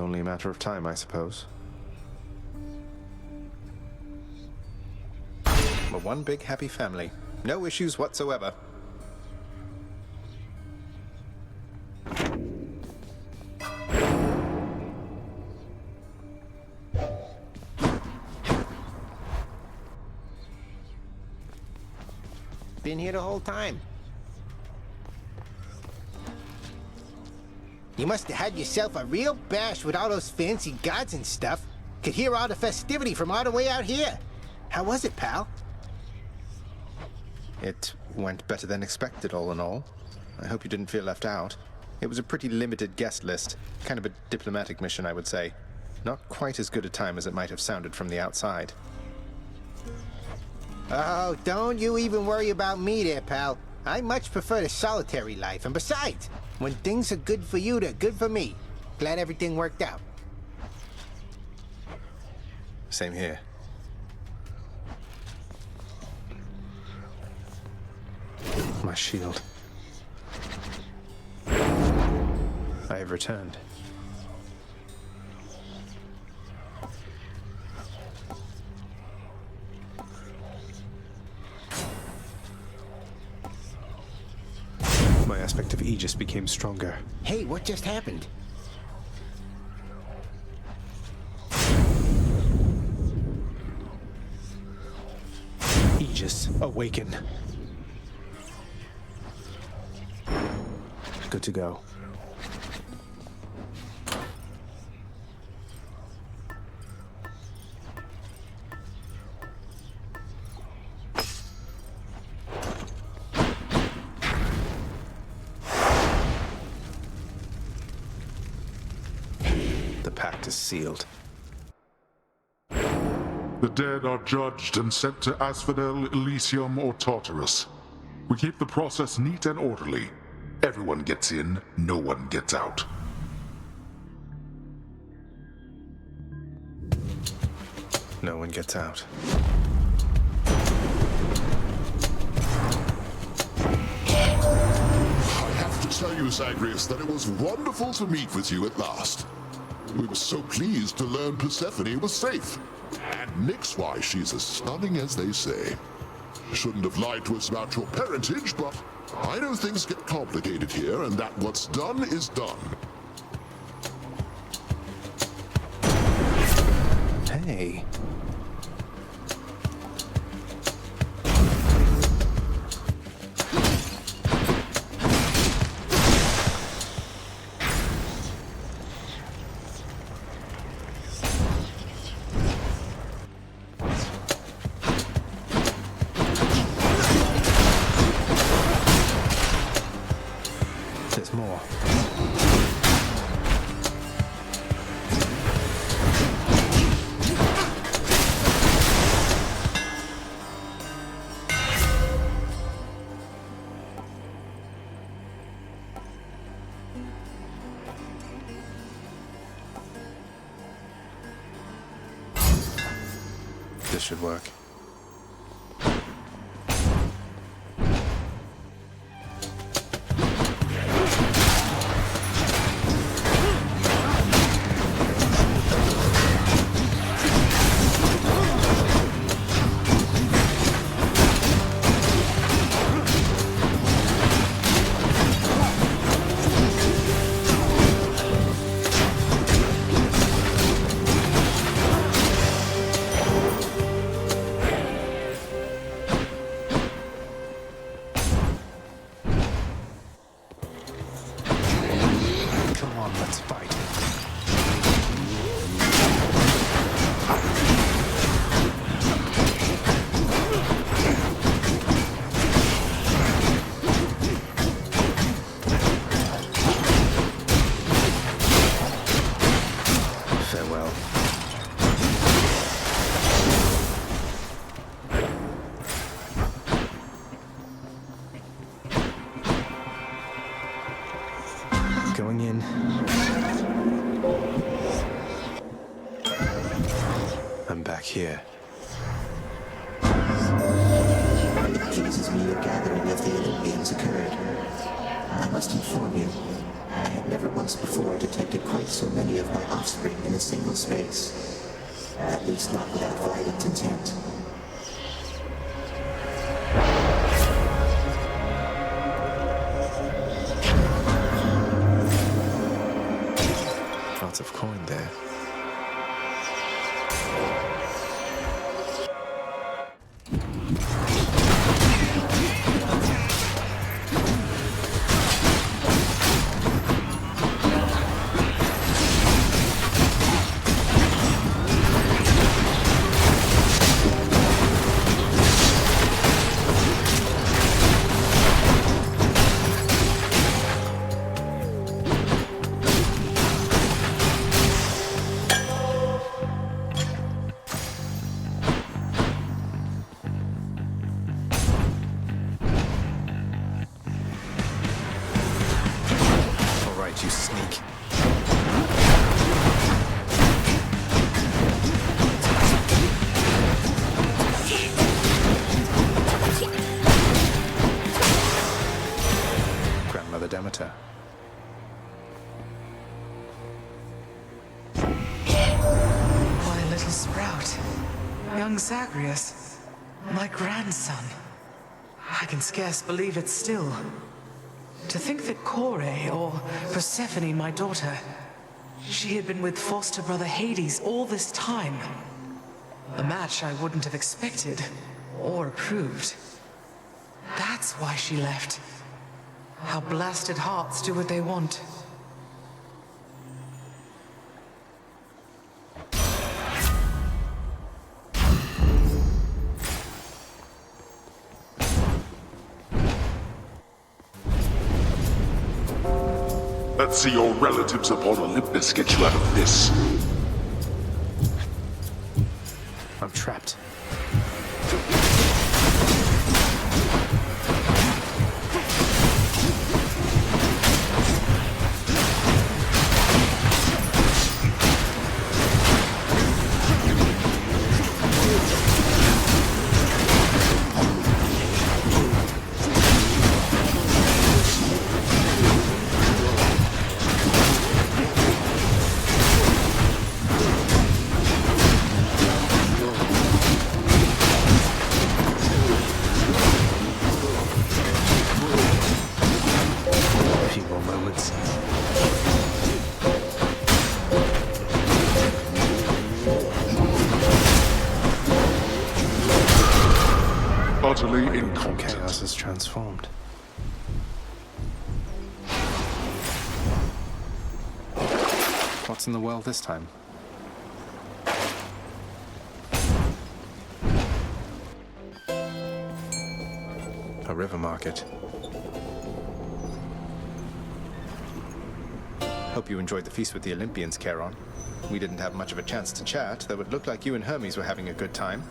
only a matter of time, I suppose. We're one big happy family. No issues whatsoever. Been here the whole time. You must have had yourself a real bash with all those fancy gods and stuff. Could hear all the festivity from all the way out here. How was it, pal? It went better than expected, all in all. I hope you didn't feel left out. It was a pretty limited guest list. Kind of a diplomatic mission, I would say. Not quite as good a time as it might have sounded from the outside. Oh, don't you even worry about me there, pal. I much prefer the solitary life, and besides, when things are good for you, they're good for me. Glad everything worked out. Same here. My shield. I have returned. My aspect of Aegis became stronger. Hey, what just happened? Aegis, awaken. Good to go. The pact is sealed. The dead are judged and sent to Asphodel, Elysium, or Tartarus. We keep the process neat and orderly. Everyone gets in, no one gets out. No one gets out. I have to tell you, Zagreus, that it was wonderful to meet with you at last. We were so pleased to learn Persephone was safe. And Nyx-wise, she's as stunning as they say. Shouldn't have lied to us about your parentage, but I know things get complicated here, and that what's done is done. Hey. There's more. This should work. Let's fight. Farewell. Going in. I'm back here. It pleases me your gathering of the Olympians occurred. I must inform you, I have never once once before detected quite so many of my offspring in a single space. At least not without violent intent. Lots of coin there. You sneak. Grandmother Demeter. Why, little sprout. Young Zagreus. My grandson. I can scarce believe it still. To think that Kore, or Persephone, my daughter, she had been with foster brother Hades all this time. A match I wouldn't have expected, or approved. That's why she left. How blasted hearts do what they want. Let's see your relatives upon Olympus get you out of this. I'm trapped. Utterly incompetent. Chaos is transformed. What's in the well this time? A river market. Hope you enjoyed the feast with the Olympians, Charon. We didn't have much of a chance to chat, though it looked like you and Hermes were having a good time.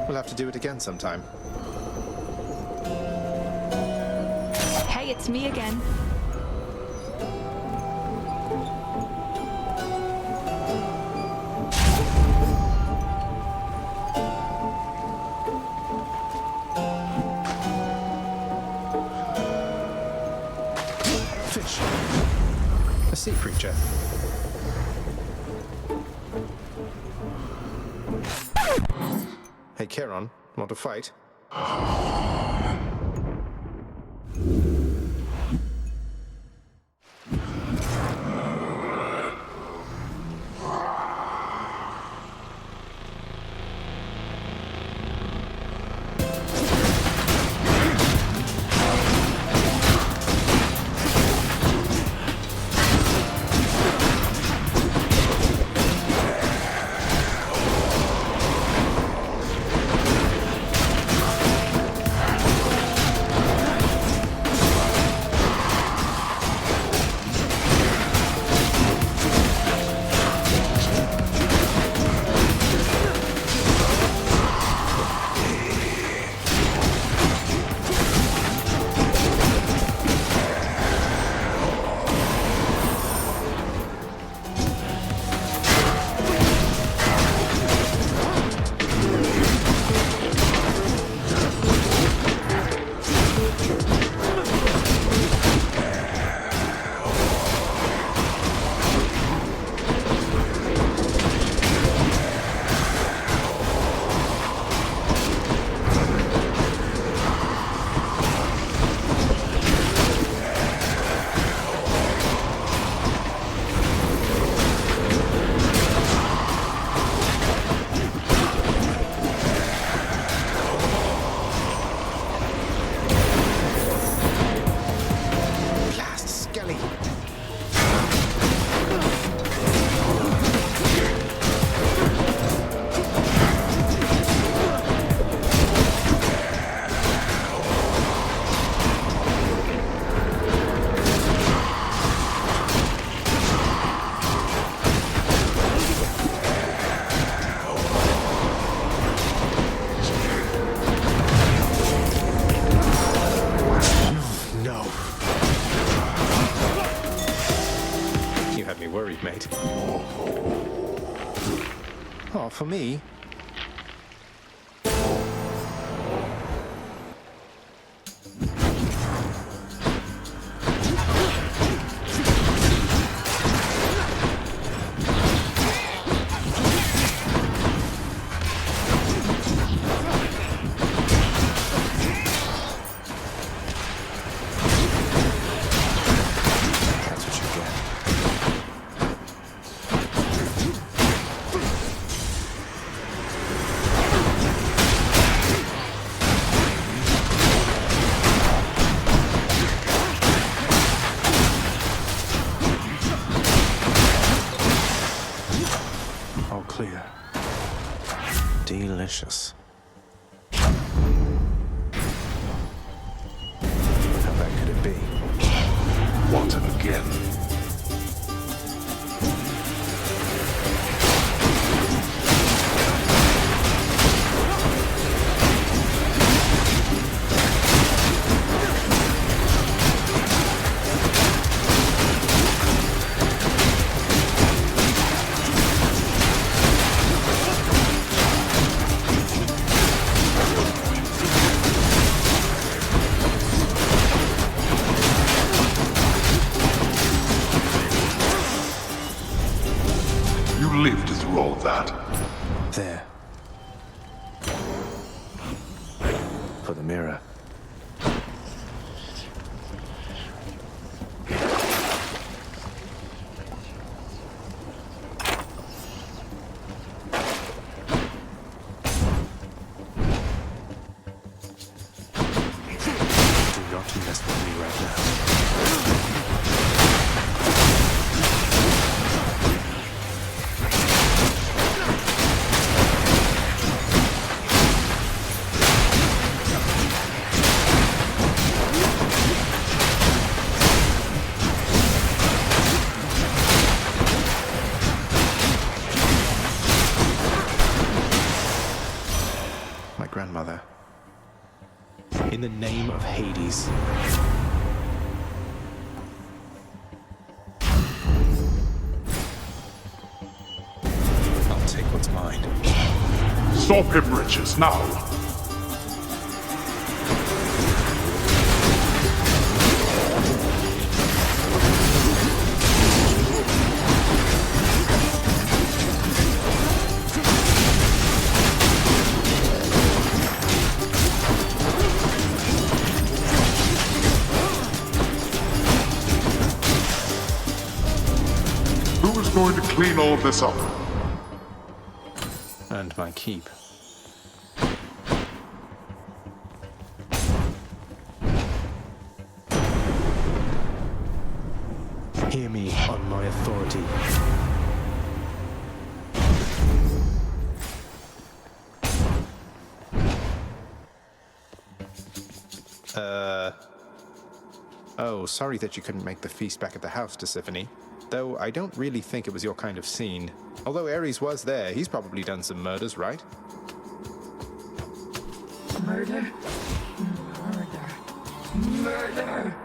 We'll have to do it again sometime. Hey, it's me again. Fish. A sea creature. Hey, Charon, want to fight? Not for me. That's what you get. All clear. Delicious. How bad could it be? What again? You lived through all that. There. For the mirror. Do not mess with me right now. My grandmother. In the name of Hades. I'll take what's mine. Stop him, Riches, now! Who is going to clean all of this up? And my keep. Hear me on my authority. Oh, sorry that you couldn't make the feast back at the house, Tisiphone. Though I don't really think it was your kind of scene. Although Ares was there, he's probably done some murders, right? Murder? Murder. Murder!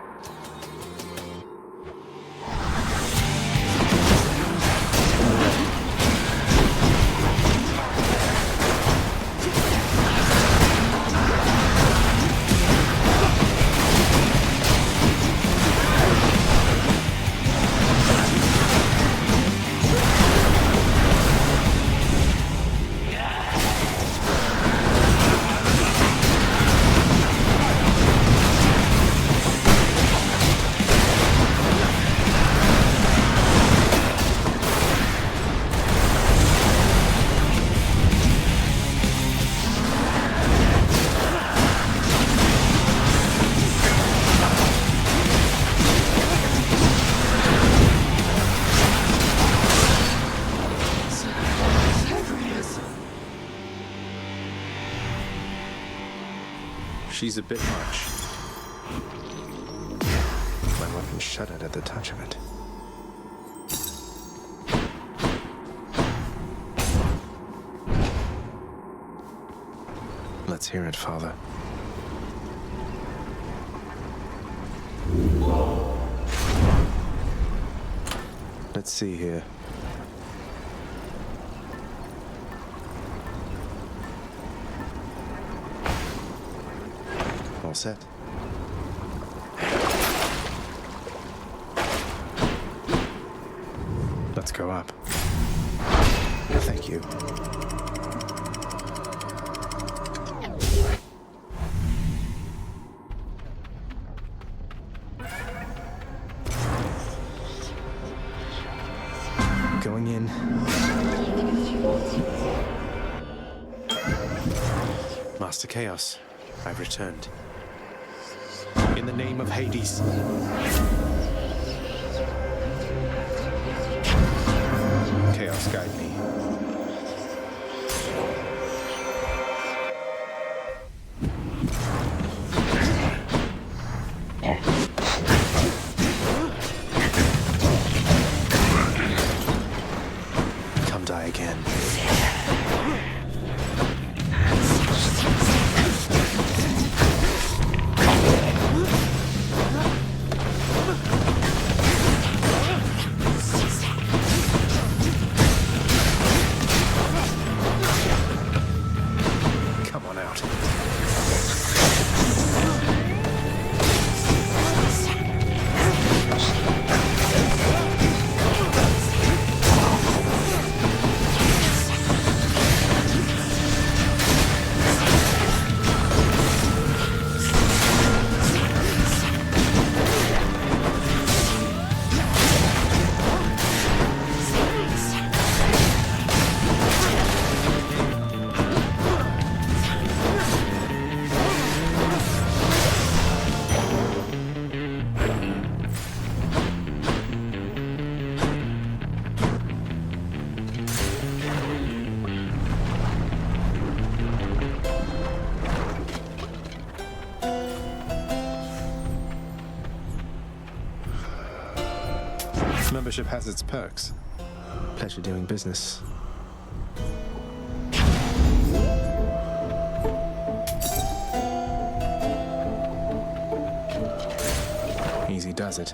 She's a bit much. My weapon shuddered at the touch of it. Let's hear it, Father. Let's see here. All set. Let's go up. Thank you. Going in. Master Chaos, I've returned. In the name of Hades. Chaos, guide me. Come die again. Come on out. Membership has its perks. Pleasure doing business. Easy does it.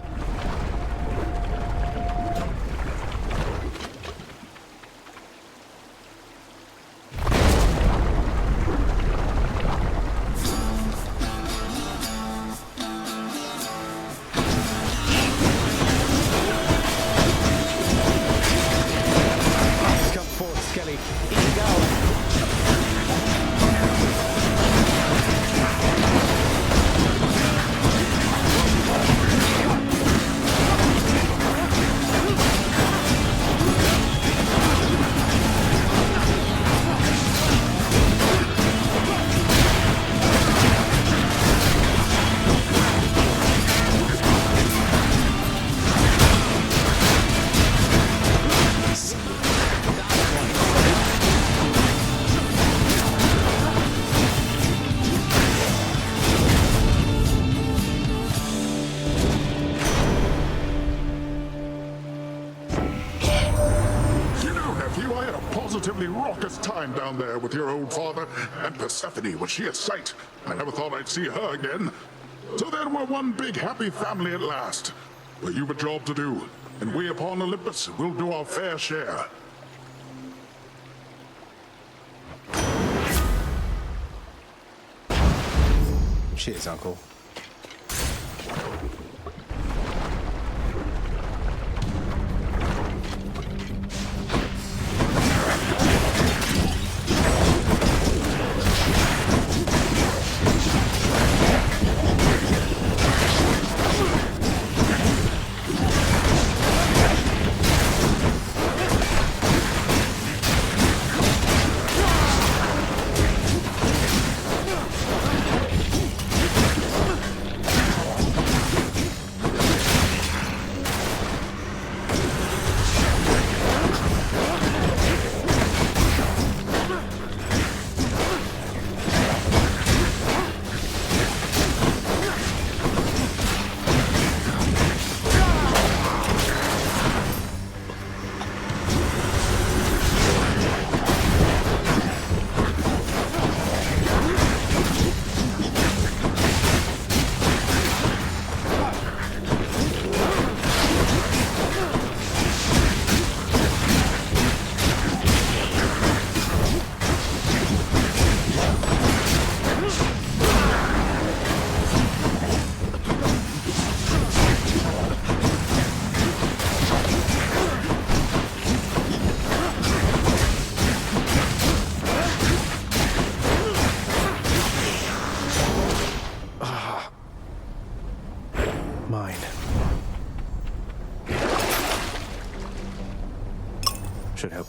Positively raucous time down there with your old father and Persephone when she at sight. I never thought I'd see her again. So then we're one big happy family at last. But you've a job to do, and we upon Olympus will do our fair share. Cheers, Uncle.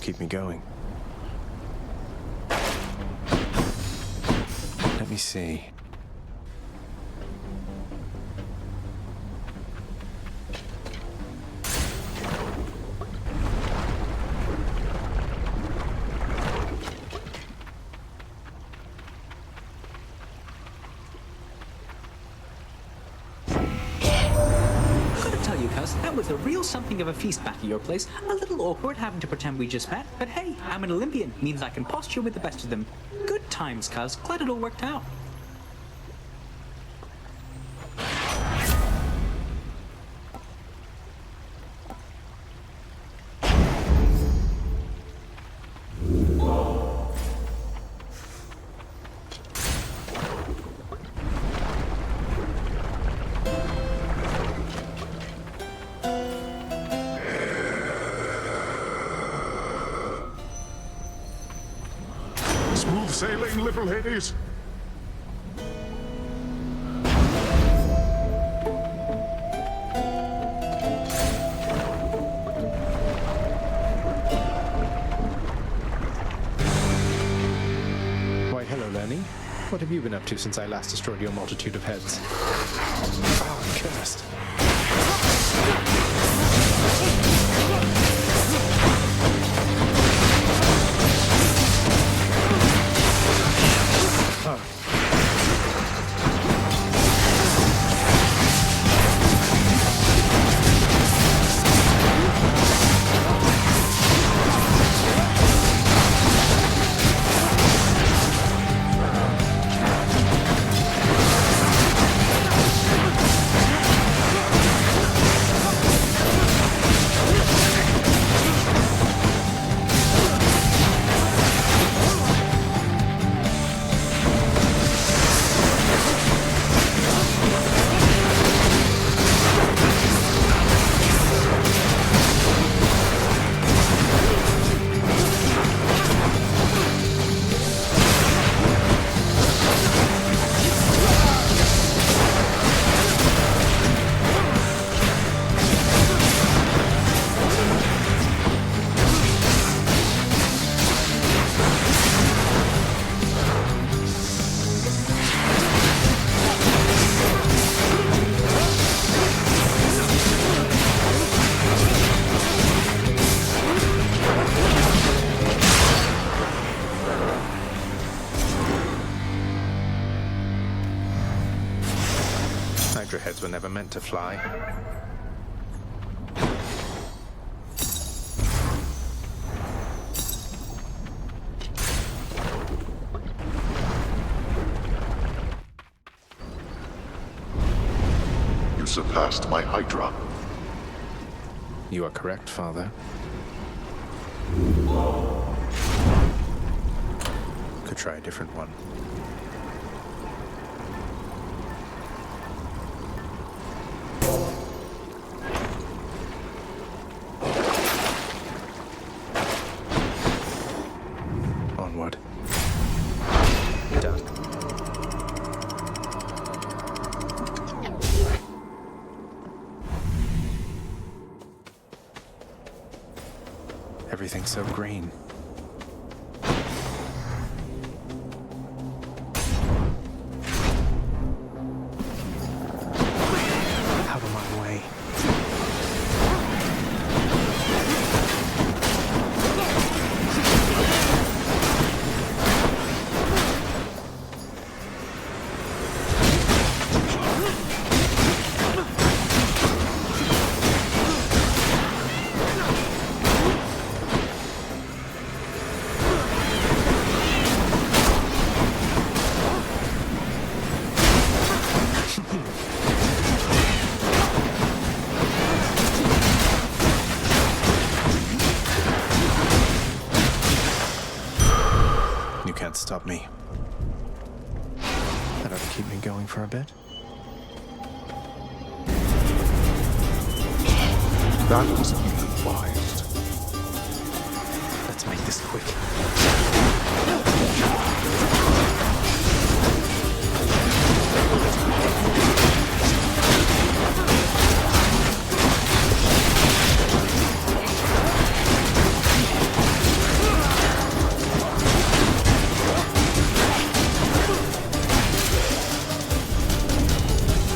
keep me going. Let me see. That was a real something of a feast back at your place. A little awkward having to pretend we just met, but hey, I'm an Olympian. Means I can posture with the best of them. Good times, cuz. Glad it all worked out. Smooth sailing, little Hades. Why, hello, Lenny. What have you been up to since I last destroyed your multitude of heads? Oh, I'm cursed. Hydra heads were never meant to fly. You surpassed my Hydra. You are correct, Father. Could try a different one. Onward. Done. Everything's so green. Out of my way. You can't stop me. That ought to keep me going for a bit. That was ill-advised. Let's make this quick.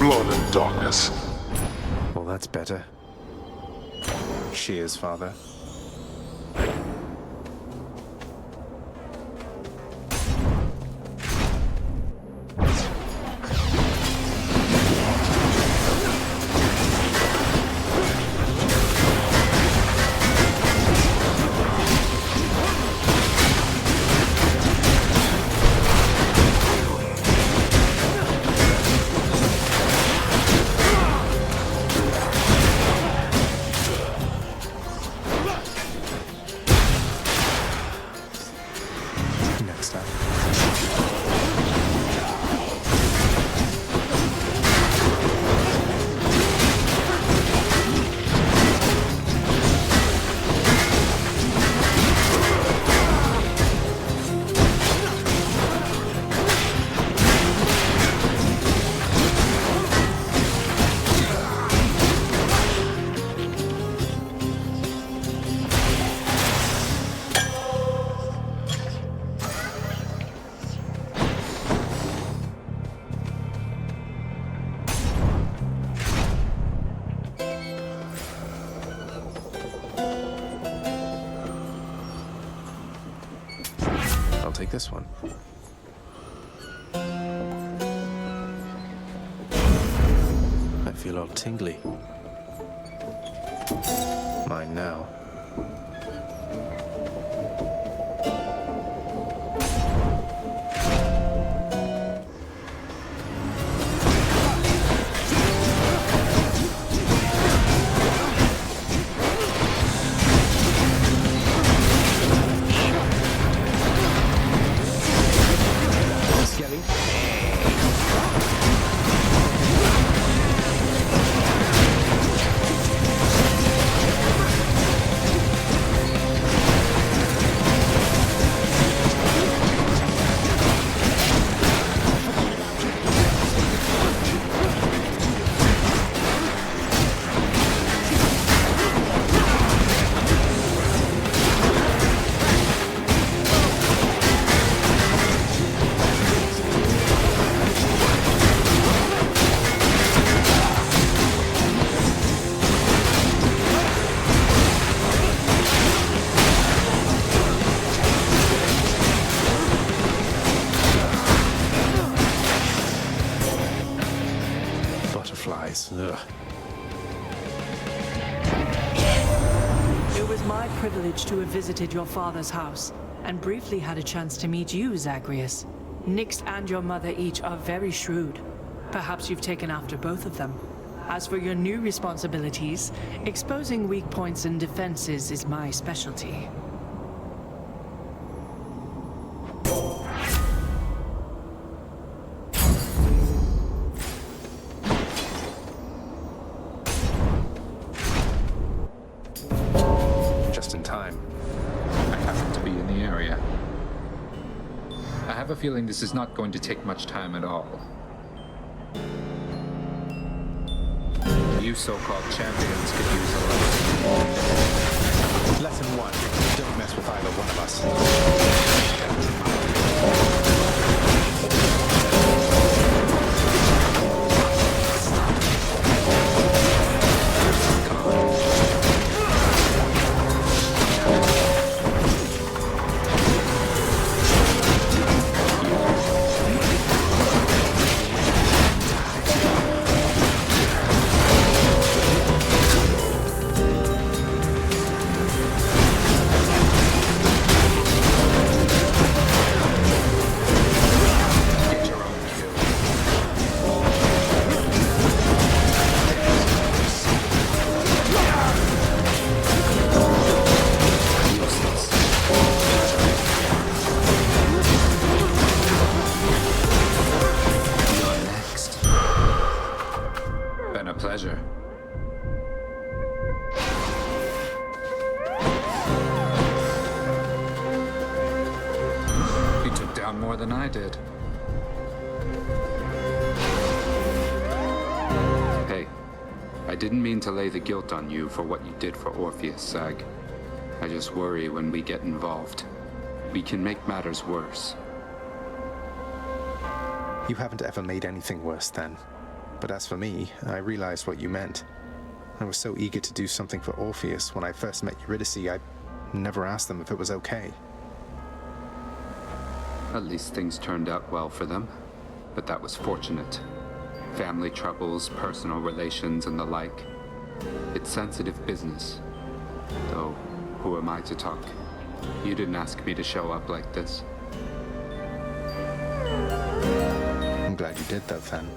blood and darkness. Well, that's better. Cheers, Father. Next up. I'll take this one. I feel all tingly. Mine now. Butterflies. Ugh. It was my privilege to have visited your father's house, and briefly had a chance to meet you, Zagreus. Nyx and your mother each are very shrewd. Perhaps you've taken after both of them. As for your new responsibilities, exposing weak points and defenses is my specialty. Just in time. I happen to be in the area. I have a feeling this is not going to take much time at all. You so-called champions could use a lesson. Lesson 1. Don't mess with either one of us. Pleasure. You took down more than I did. Hey, I didn't mean to lay the guilt on you for what you did for Orpheus, Zag. I just worry when we get involved, we can make matters worse. You haven't ever made anything worse then. But as for me, I realized what you meant. I was so eager to do something for Orpheus when I first met Eurydice, I never asked them if it was okay. At least things turned out well for them. But that was fortunate. Family troubles, personal relations, and the like. It's sensitive business. Though, who am I to talk? You didn't ask me to show up like this. I'm glad you did, though, Fen.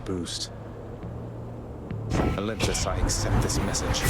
Boost. Olympus, I accept this message.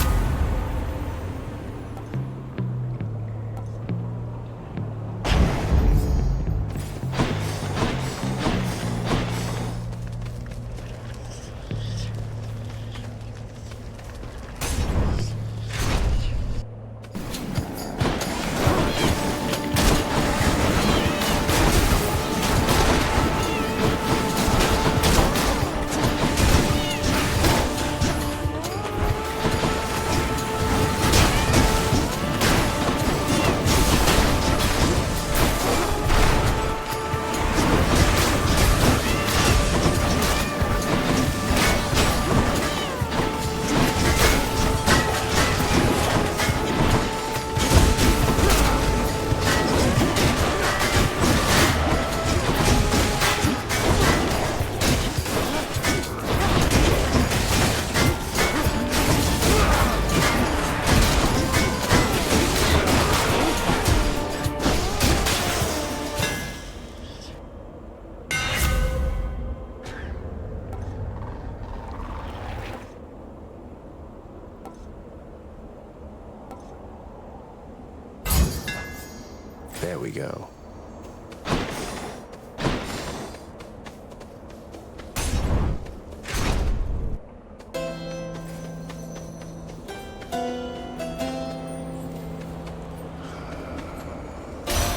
There we go.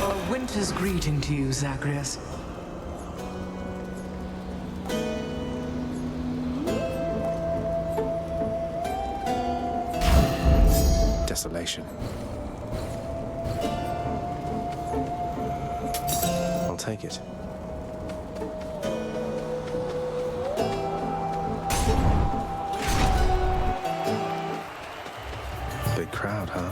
A winter's greeting to you, Zagreus. Desolation. I'll take it. proud, huh?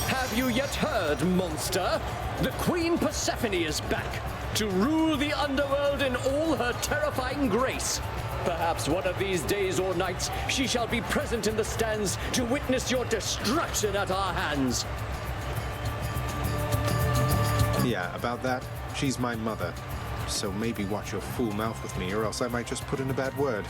Have you yet heard, monster? The Queen Persephone is back to rule the underworld in all her terrifying grace. Perhaps one of these days or nights she shall be present in the stands to witness your destruction at our hands. Yeah, about that, she's my mother. So maybe watch your fool mouth with me, or else I might just put in a bad word.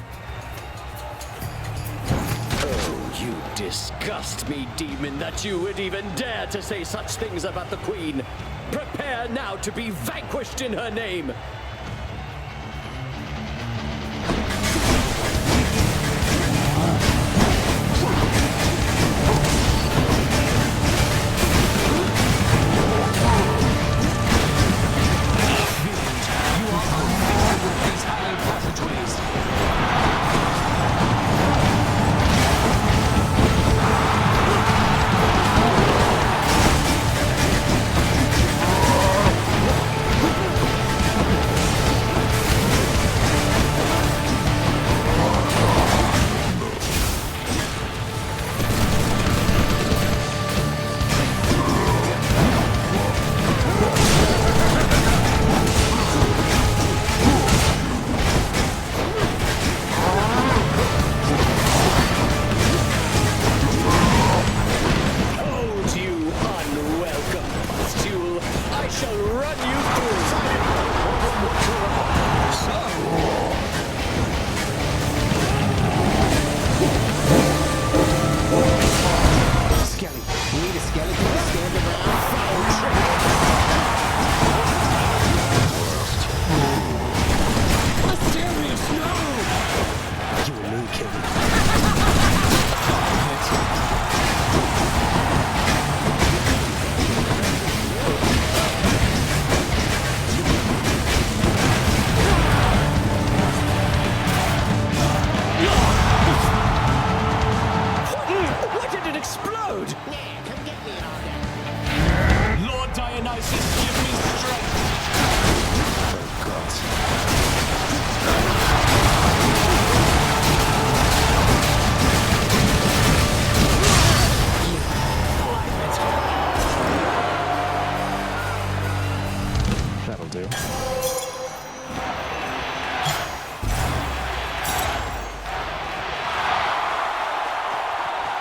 Oh, you disgust me, demon, that you would even dare to say such things about the Queen. Prepare now to be vanquished in her name.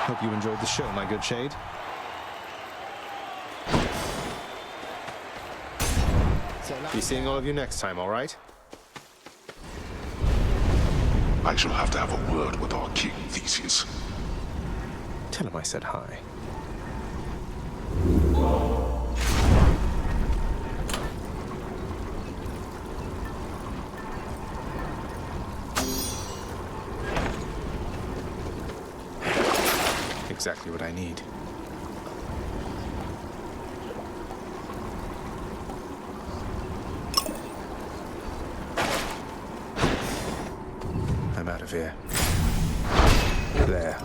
Hope you enjoyed the show, my good shade. Be seeing all of you next time, all right? I shall have to have a word with our king, Theseus. Tell him I said hi. Exactly what I need. I'm out of here. There.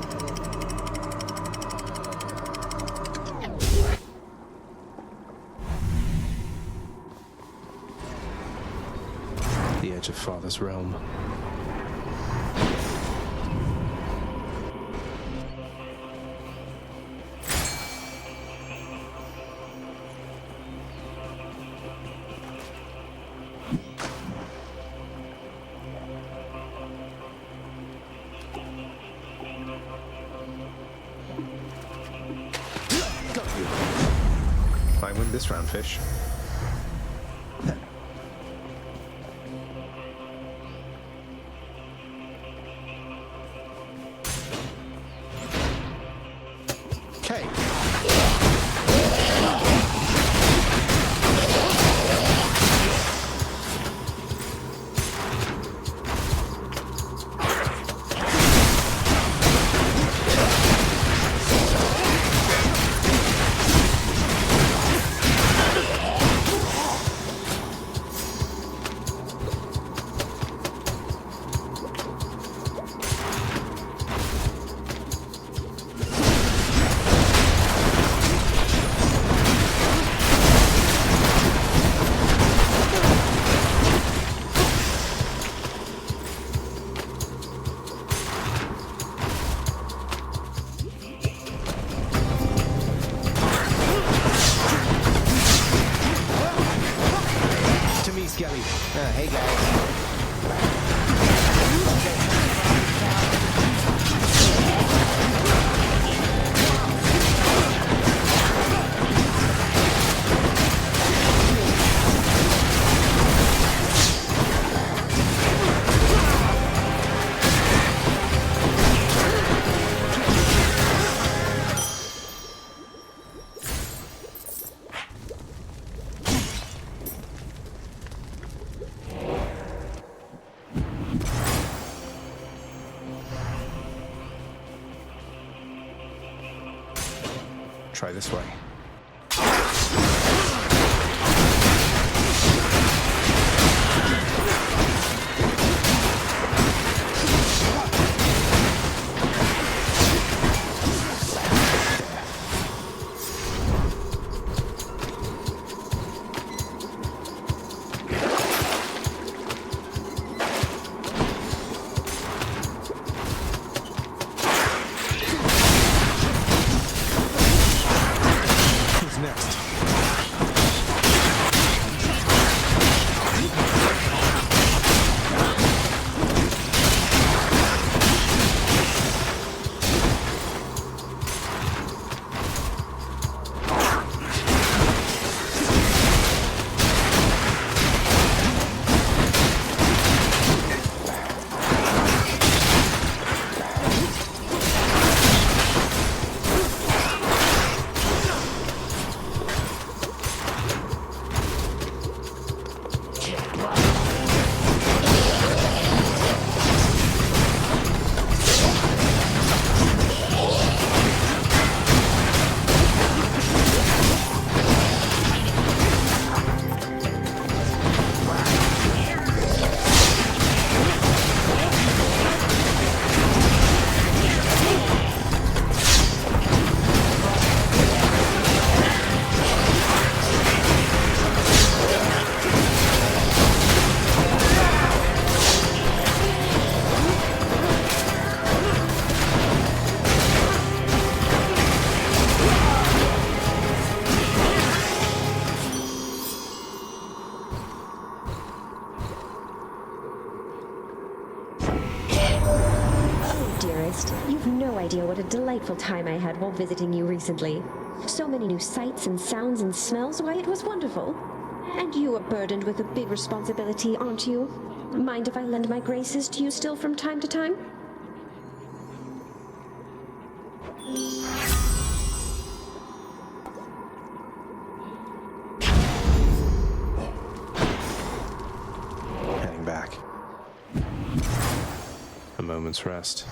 The edge of Father's realm. I win this round, fish. Okay. Howdy, Skelly. Hey, guys. Try this way. You've no idea what a delightful time I had while visiting you recently. So many new sights and sounds and smells, why it was wonderful. And you are burdened with a big responsibility, aren't you? Mind if I lend my graces to you still from time to time? Heading back. A moment's rest.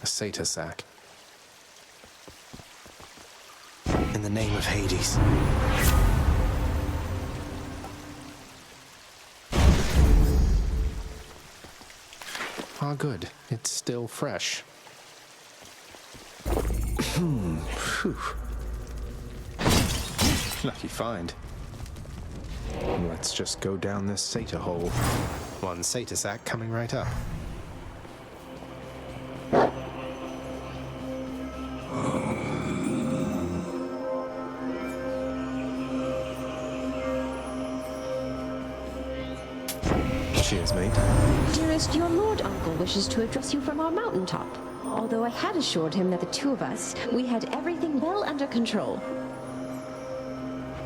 Satyr sack. In the name of Hades. Ah, good. It's still fresh. Phew. Lucky find. Let's just go down this satyr hole. One satyr sack coming right up. Cheers, mate. Dearest, your lord uncle wishes to address you from our mountaintop. although I had assured him that the two of us, we had everything well under control.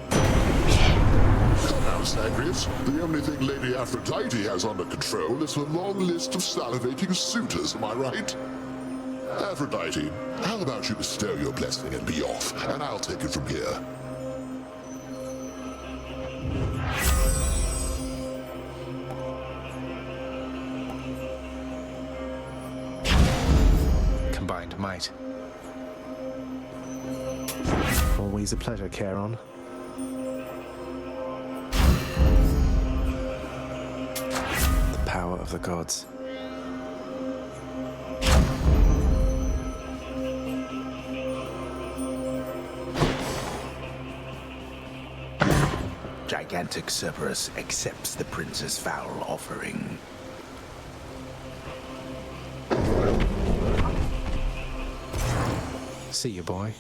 Come now, Zagreus. The only thing Lady Aphrodite has under control is her long list of salivating suitors, am I right? Aphrodite, how about you bestow your blessing and be off, and I'll take it from here. Combined might. Always a pleasure, Charon. The power of the gods. Gigantic Cerberus accepts the prince's foul offering. See you, boy.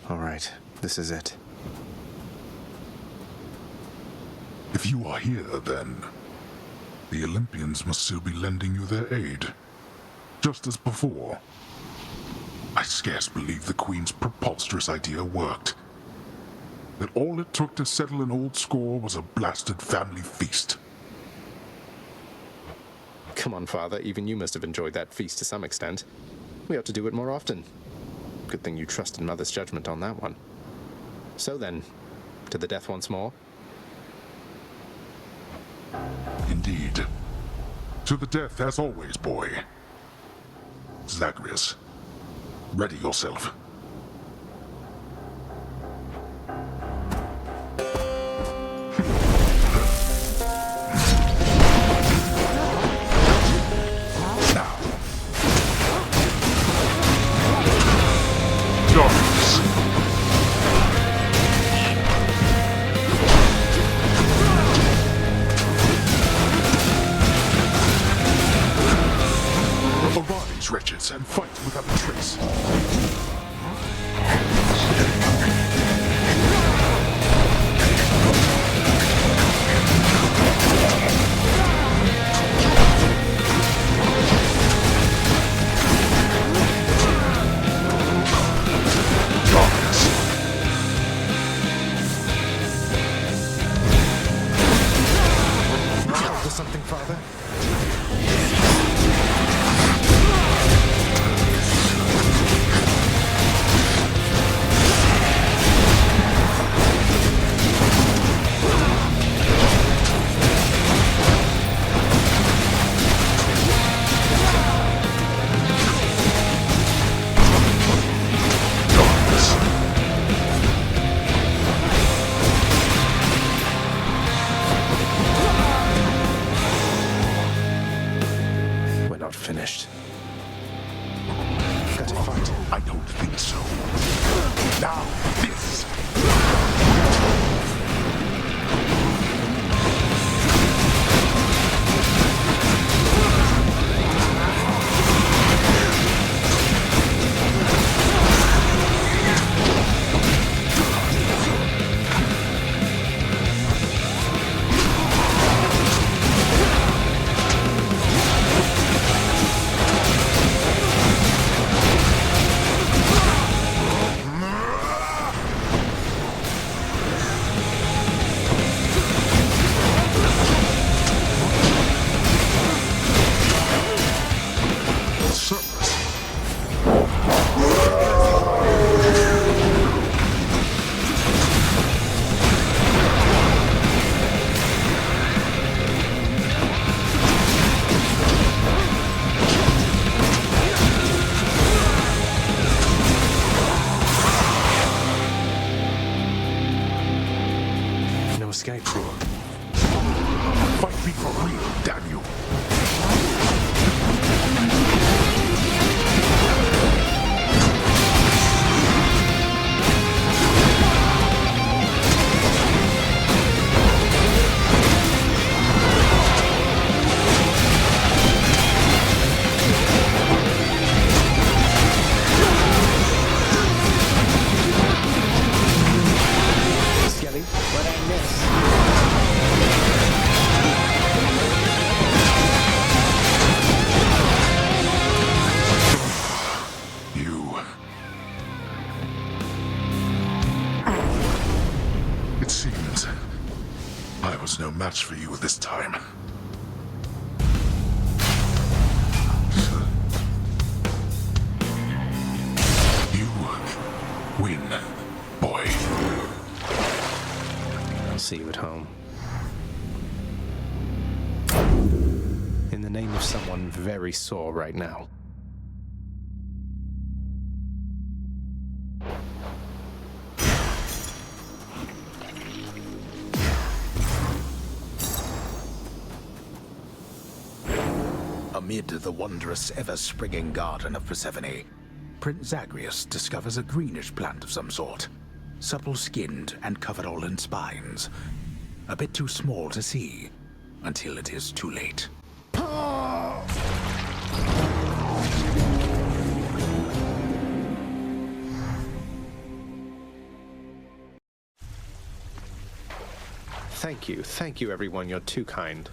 All right, this is it. If you are here, then, the Olympians must still be lending you their aid. Just as before. I scarce believe the Queen's preposterous idea worked. That all it took to settle an old score was a blasted family feast. Come on, Father, even you must have enjoyed that feast to some extent. We ought to do it more often. Good thing you trusted Mother's judgment on that one. So then, to the death once more? Indeed. To the death as always, boy. Zagreus, ready yourself. Now. Darkness. Arise, wretches, and fight without a trace. Tell us something, Father? We're not finished. Got to fight. I don't think so. Now, this! No escape. Fight me for real, damn you! It seems I was no match for you this time. You win, boy. I'll see you at home. In the name of someone very sore right now. Amid the wondrous, ever-springing garden of Persephone, Prince Zagreus discovers a greenish plant of some sort, supple-skinned and covered all in spines. A bit too small to see, until it is too late. Thank you everyone, you're too kind.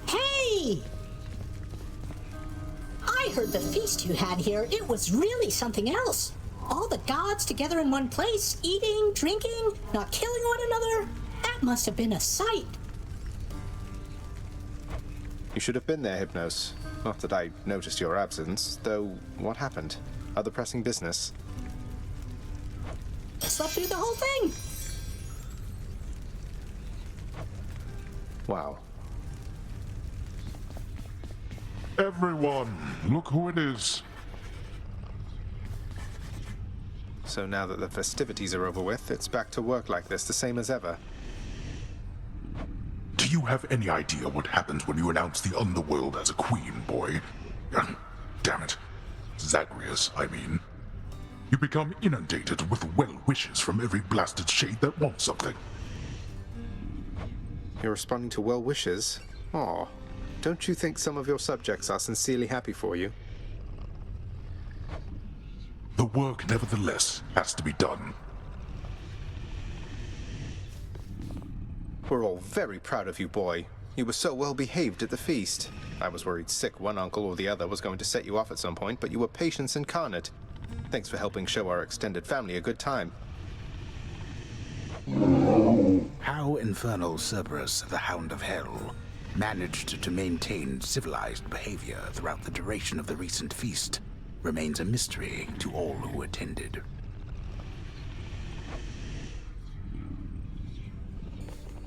Hey! I heard the feast you had here. It was really something else. All the gods together in one place, eating, drinking, not killing one another. That must have been a sight. You should have been there, Hypnos. Not that I noticed your absence, though what happened? Other pressing business? Slept through the whole thing. Wow. Everyone, look who it is. So now that the festivities are over with, it's back to work like this, the same as ever. Do you have any idea what happens when you announce the underworld as a queen, boy? Damn it. Zagreus, I mean. You become inundated with well-wishes from every blasted shade that wants something. You're responding to well wishes? Aw. Don't you think some of your subjects are sincerely happy for you? The work, nevertheless, has to be done. We're all very proud of you, boy. You were so well behaved at the feast. I was worried sick one uncle or the other was going to set you off at some point, but you were patience incarnate. Thanks for helping show our extended family a good time. How infernal Cerberus, the Hound of Hell, managed to maintain civilized behavior throughout the duration of the recent feast remains a mystery to all who attended.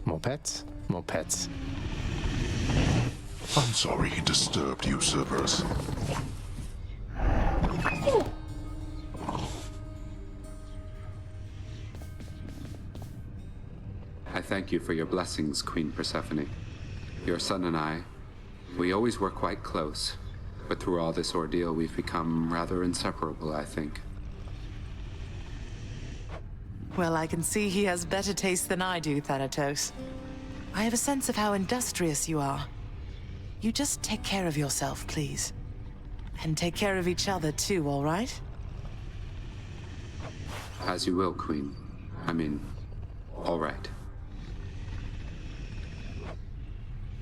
More pets? More pets. I'm sorry he disturbed you, Cerberus. I thank you for your blessings, Queen Persephone. Your son and I, we always were quite close, but through all this ordeal, we've become rather inseparable, I think. Well, I can see he has better taste than I do, Thanatos. I have a sense of how industrious you are. You just take care of yourself, please. And take care of each other too, all right? As you will, Queen. I mean, all right.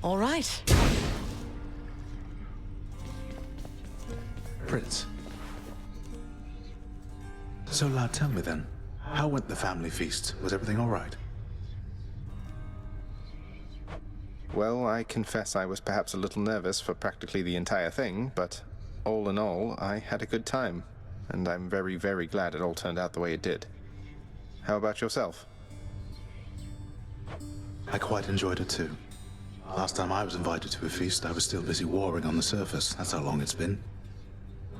All right. Prince. So, lad, tell me then, how went the family feast? Was everything all right? Well, I confess I was perhaps a little nervous for practically the entire thing, but all in all, I had a good time, and I'm very, very glad it all turned out the way it did. How about yourself? I quite enjoyed it too. Last time I was invited to a feast, I was still busy warring on the surface. That's how long it's been.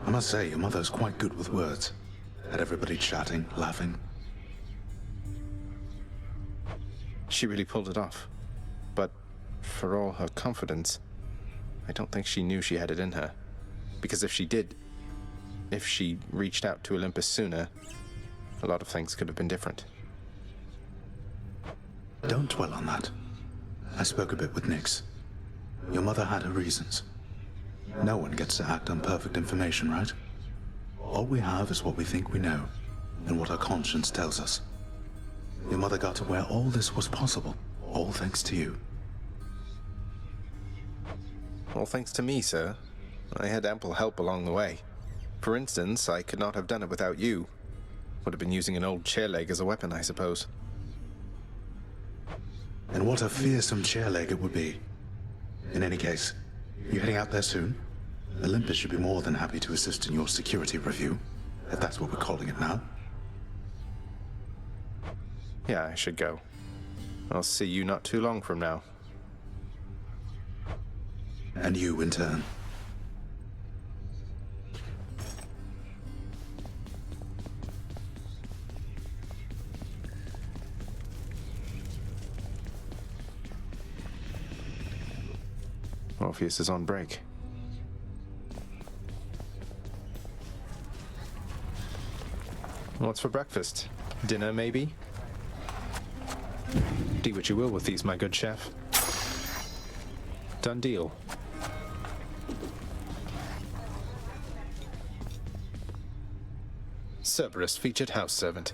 I must say, your mother's quite good with words. Had everybody chatting, laughing. She really pulled it off. But for all her confidence, I don't think she knew she had it in her. Because if she did, if she reached out to Olympus sooner, a lot of things could have been different. Don't dwell on that. I spoke a bit with Nyx. Your mother had her reasons. No one gets to act on perfect information, right? All we have is what we think we know, and what our conscience tells us. Your mother got to where all this was possible, all thanks to you. all thanks to me, sir. I had ample help along the way. For instance, I could not have done it without you. Would have been using an old chair leg as a weapon, I suppose. And what a fearsome chair leg it would be. In any case, you heading out there soon? Olympus should be more than happy to assist in your security review, if that's what we're calling it now. Yeah, I should go. I'll see you not too long from now. And you in turn. Orpheus is on break. What's for breakfast? Dinner, maybe? Do what you will with these, my good chef. Done deal. Cerberus featured house servant.